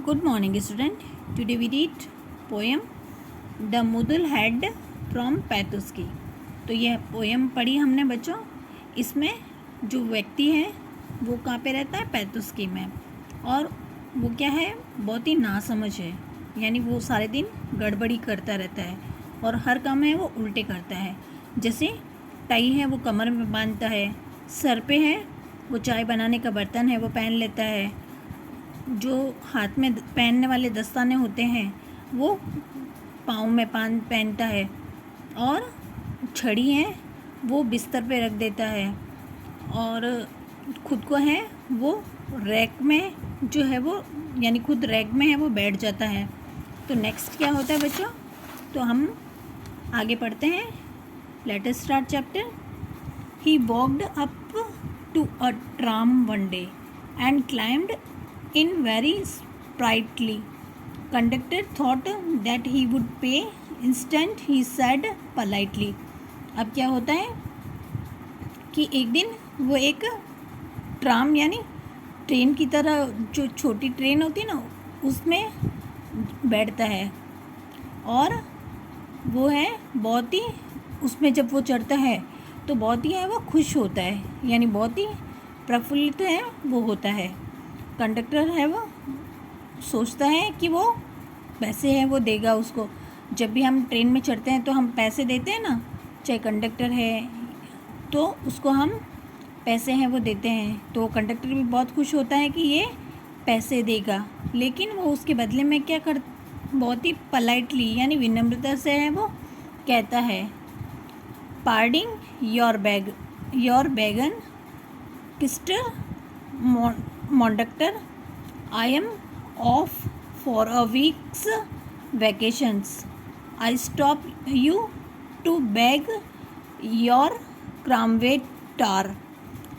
Good morning, student. Today we read poem "The Mudal Head" from Patuski। तो यह poem पढ़ी हमने बच्चों। इसमें जो व्यक्ति है वो कहाँ पे रहता है? पैतुस्की में। और वो क्या है? बहुत ही नासमझ है, यानी वो सारे दिन गड़बड़ी करता रहता है और हर काम है वो उल्टे करता है। जैसे टाई है वो कमर में बांधता है, सर पे है वो चाय बनाने का बर्तन है वो पहन लेता है, जो हाथ में पहनने वाले दस्ताने होते हैं वो पाँव में पहनता है, और छड़ी है वो बिस्तर पे रख देता है, और खुद को है वो रैक में जो है वो यानी खुद रैक में है वो बैठ जाता है। तो नेक्स्ट क्या होता है बच्चों? तो हम आगे पढ़ते हैं। Let us start chapter. He walked up to a tram one day and climbed in very sprightly. Conductor thought that he would pay. Instant he said politely. अब क्या होता है कि एक दिन वो एक ट्राम यानी ट्रेन की तरह जो छोटी ट्रेन होती है ना उसमें बैठता है, और वो है बहुत ही उसमें जब वो चढ़ता है तो बहुत ही है वो खुश होता है, यानी बहुत ही प्रफुल्लित है वो होता है। कंडक्टर है वो सोचता है कि वो पैसे हैं वो देगा उसको। जब भी हम ट्रेन में चढ़ते हैं तो हम पैसे देते हैं ना, चाहे कंडक्टर है तो उसको हम पैसे हैं वो देते हैं, तो कंडक्टर भी बहुत खुश होता है कि ये पैसे देगा। लेकिन वो उसके बदले में क्या कर बहुत ही पोलाइटली यानी विनम्रता से है वो कहता है, pardoning your begging mister conductor, I am off for a weeks vacations, I stop you to beg your tramway car.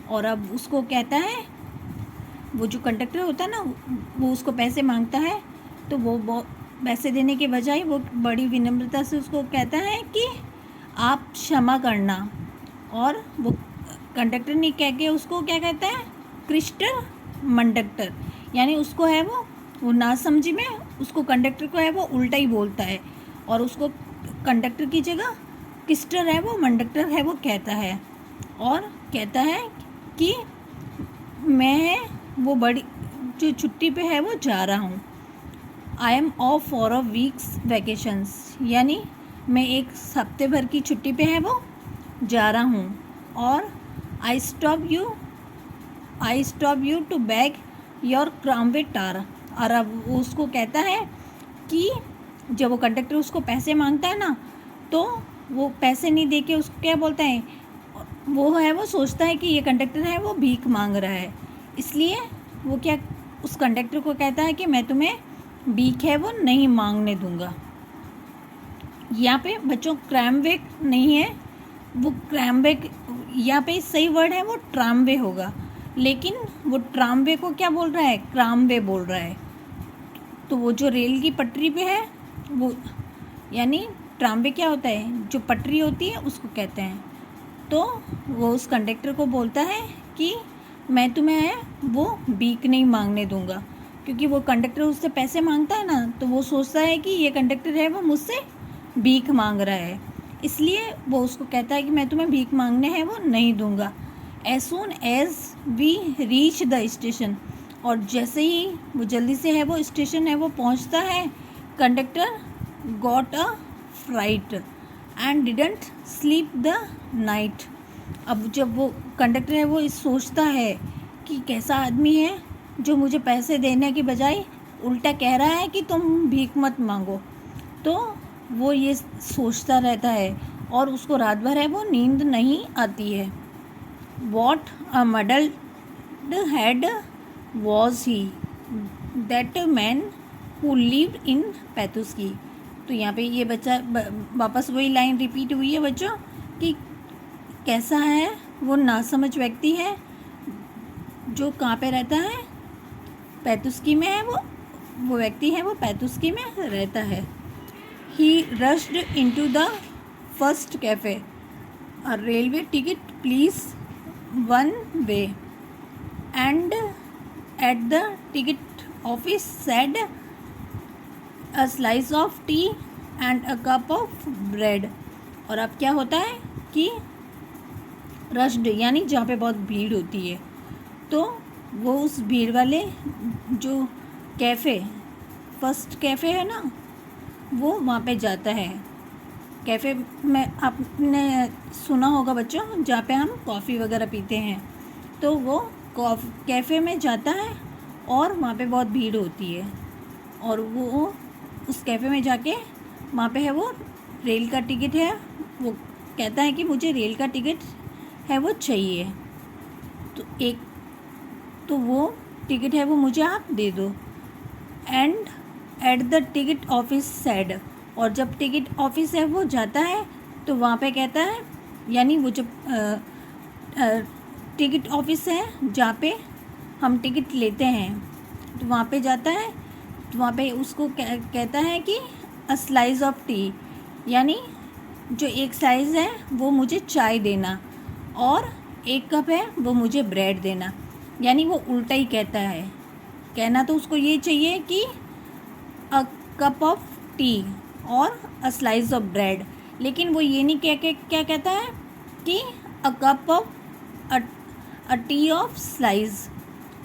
और अब उसको कहता है, वो जो कंडक्टर होता है ना वो उसको पैसे मांगता है, तो वो पैसे देने के बजाय वो बड़ी विनम्रता से उसको कहता है कि आप क्षमा करना। और वो कंडक्टर नहीं कह के उसको क्या कहता है? क्रिस्टर मंडक्टर, यानी उसको है वो नासमझी में उसको कंडक्टर को है वो उल्टा ही बोलता है, और उसको कंडक्टर की जगह क्रिस्टर है वो मंडक्टर है वो कहता है, और कहता है कि मैं वो बड़ी जो छुट्टी पे है वो जा रहा हूँ। आई am off for a weeks vacations, यानी मैं एक हफ्ते भर की छुट्टी पे है वो जा रहा हूँ। और I stop you to beg your tramway car. और अब वो उसको कहता है कि जब वो कंडक्टर उसको पैसे मांगता है ना तो वो पैसे नहीं दे के उसको क्या बोलता है, वो है वो सोचता है कि ये कंडक्टर है वो भीख मांग रहा है, इसलिए वो क्या उस कंडक्टर को कहता है कि मैं तुम्हें भीख है वो नहीं मांगने दूंगा। यहाँ पे बच्चों क्रैमवे नहीं है, वो क्रैमवे यहाँ पे सही वर्ड है वो ट्रामवे होगा, लेकिन वो ट्रामवे को क्या बोल रहा है? क्रामवे बोल रहा है। तो वो जो रेल की पटरी पे है वो यानी ट्रामवे क्या होता है? जो पटरी होती है उसको कहते हैं। तो वो उस कंडक्टर को बोलता है कि मैं तुम्हें वो भीख नहीं मांगने दूंगा, क्योंकि वो कंडक्टर उससे पैसे मांगता है ना तो वो सोचता है कि ये कंडक्टर है वो मुझसे भीख मांग रहा है, इसलिए वो उसको कहता है कि मैं तुम्हें भीख मांगने हैं वो नहीं दूंगा। As soon as we reach the station, और जैसे ही वो जल्दी से है वो स्टेशन है वो पहुंचता है, conductor got a fright and didn't sleep the night. अब जब वो कंडक्टर है वो सोचता है कि कैसा आदमी है जो मुझे पैसे देने की बजाय उल्टा कह रहा है कि तुम भीख मत मांगो, तो वो ये सोचता रहता है और उसको रात भर है वो नींद नहीं आती है। What a muddled head was he that man who lived in Paitushki. तो यहाँ पे ये बच्चा वापस वही लाइन रिपीट हुई है बच्चों कि कैसा है वो नासमझ व्यक्ति है जो कहाँ पे रहता है? पैतुस्की में है वो व्यक्ति है वो पैतुस्की में रहता है। He rushed into the first cafe. A railway ticket, please, one way. And at the ticket office said a slice of T and a cup of bread. और अब क्या होता है कि रश्ड यानी जहाँ पे बहुत भीड़ होती है, तो वो उस भीड़ वाले जो कैफ़े, फर्स्ट कैफ़े है ना, वो वहाँ पे जाता है। कैफ़े में आपने सुना होगा बच्चों, जहाँ पे हम कॉफ़ी वगैरह पीते हैं, तो वो कैफ़े में जाता है और वहाँ पे बहुत भीड़ होती है, और वो उस कैफ़े में जाके वहाँ पे है वो रेल का टिकट है, वो कहता है कि मुझे रेल का टिकट है वो चाहिए, तो वो टिकट है वो मुझे आप दे दो। And at the ticket office said, और जब टिकट ऑफिस है वो जाता है तो वहाँ पे कहता है, यानी वो जब टिकट ऑफिस है जहाँ पे हम टिकट लेते हैं, तो वहाँ पे जाता है, तो वहाँ पे उसको कहता है कि अ स्लाइस ऑफ टी, यानी जो एक स्लाइस है वो मुझे चाय देना, और एक कप है वो मुझे ब्रेड देना। यानी वो उल्टा ही कहता है, कहना तो उसको ये चाहिए कि अ कप ऑफ टी और अ स्लाइस ऑफ ब्रेड, लेकिन वो ये नहीं कह के क्या कहता है कि a cup of a T of slice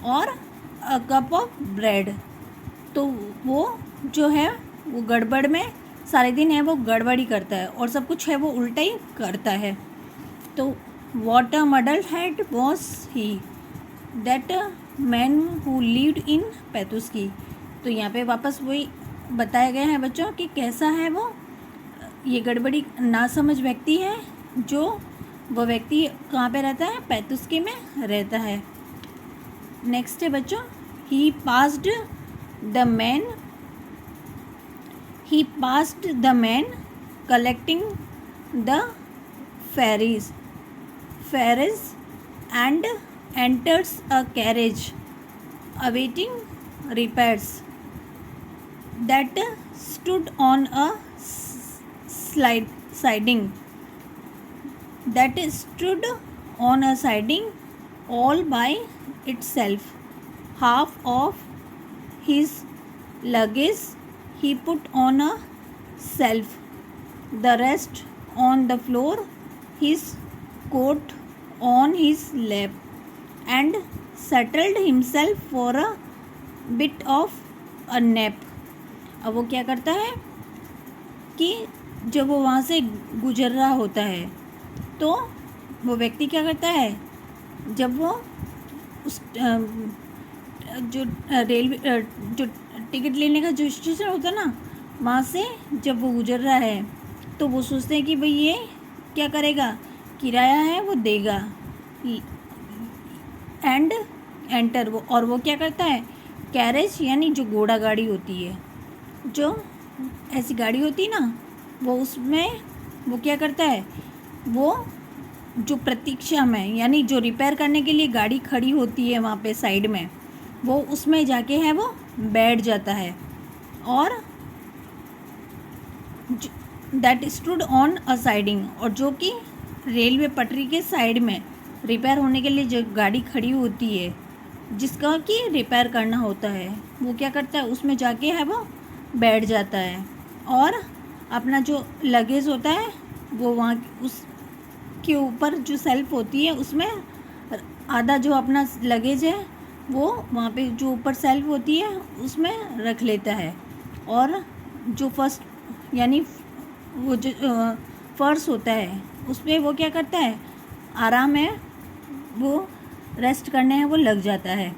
और अ कप ऑफ ब्रेड। तो वो जो है वो गड़बड़ में सारे दिन है वो गड़बड़ ही करता है, और सब कुछ है वो उल्टा ही करता है। तो what a muddled head was he that man who lived in Paitushki. तो यहाँ पे वापस वही बताया गया है बच्चों कि कैसा है वो, ये गड़बड़ी नासमझ व्यक्ति है, जो वो व्यक्ति कहाँ पे रहता है, पैतुस्की में रहता है। नेक्स्ट है बच्चों, he passed the man collecting the fares and enters a carriage awaiting repairs that stood on a siding all by itself. Half of his luggage he put on a shelf, the rest on the floor, his coat on his lap, and settled himself for a bit of a nap. अब वो क्या करता है कि जब वो वहाँ से गुजर रहा होता है, तो वो व्यक्ति क्या करता है, जब वो उस जो रेलवे जो टिकट लेने का जो स्टेशन होता है ना, वहाँ से जब वो गुजर रहा है, तो वो सोचते हैं कि भाई ये क्या करेगा, किराया है वो देगा। एंड एंटर वो, और वो क्या करता है, कैरेज यानी जो घोड़ा गाड़ी होती है, जो ऐसी गाड़ी होती है ना, वो उसमें वो क्या करता है, वो जो प्रतीक्षा में यानी जो रिपेयर करने के लिए गाड़ी खड़ी होती है वहाँ पे साइड में, वो उसमें जाके है वो बैठ जाता है, और that stood on a siding, और जो कि रेलवे पटरी के साइड में रिपेयर होने के लिए जो गाड़ी खड़ी होती है, जिसका कि रिपेयर करना होता है, वो क्या करता है, उसमें जाके है वो बैठ जाता है, और अपना जो लगेज होता है वो वहाँ उसके ऊपर जो सेल्फ होती है उसमें आधा जो अपना लगेज है वो वहाँ पे जो ऊपर सेल्फ होती है उसमें रख लेता है, और जो फर्स्ट यानी वो जो फर्श होता है उसमें वो क्या करता है, आराम है वो रेस्ट करने है वो लग जाता है,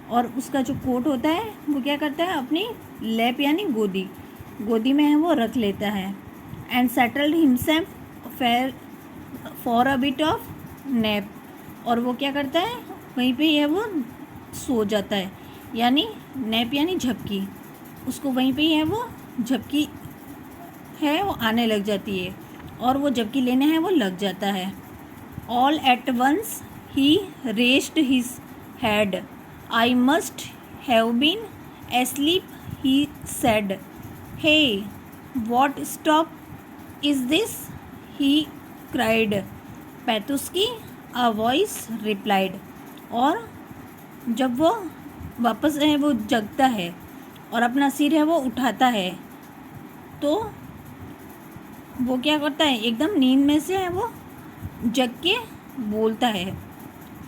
और उसका जो कोट होता है वो क्या करता है, अपनी लैप यानी गोदी में है वो रख लेता है। And settled himself for a bit of nap, और वो क्या करता है, वहीं पे है वो सो जाता है, यानी नैप यानी झपकी, उसको वहीं पे है वो झपकी है वो आने लग जाती है, और वो झपकी लेने है वो लग जाता है। All at once he raised his head, I must have been asleep, he said, hey what stop is this, he cried, Paitushki, a voice replied. और जब वो वापस है वो जगता है और अपना सिर है वो उठाता है, तो वो क्या करता है, एकदम नींद में से है वो जग के बोलता है।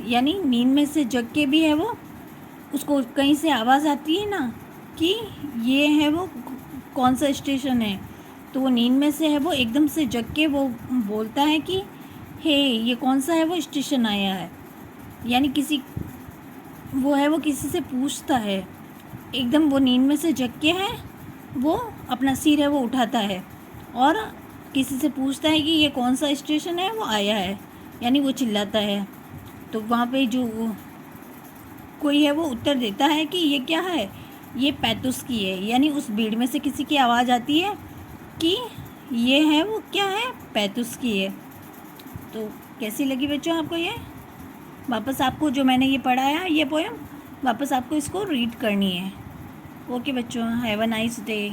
यानी नींद में से जग के भी है वो, उसको कहीं से आवाज़ आती है ना कि ये है वो कौन सा स्टेशन है, तो वो नींद में से है वो एकदम से जग के वो बोलता है कि हे ये कौन सा है वो स्टेशन आया है। यानी वो है वो किसी से पूछता है, एकदम वो नींद में से जग के है वो अपना सिर है वो उठाता है और किसी से पूछता है कि ये कौन सा स्टेशन है वो आया है, यानी वो चिल्लाता है। तो वहाँ पे जो कोई है वो उत्तर देता है कि ये क्या है, ये पैतुस की है। यानी उस भीड़ में से किसी की आवाज़ आती है कि ये है वो क्या है, पैतुस की है। तो कैसी लगी बच्चों आपको ये? वापस आपको जो मैंने ये पढ़ाया ये पोएम, वापस आपको इसको रीड करनी है। ओके बच्चों, हैव अ नाइस डे।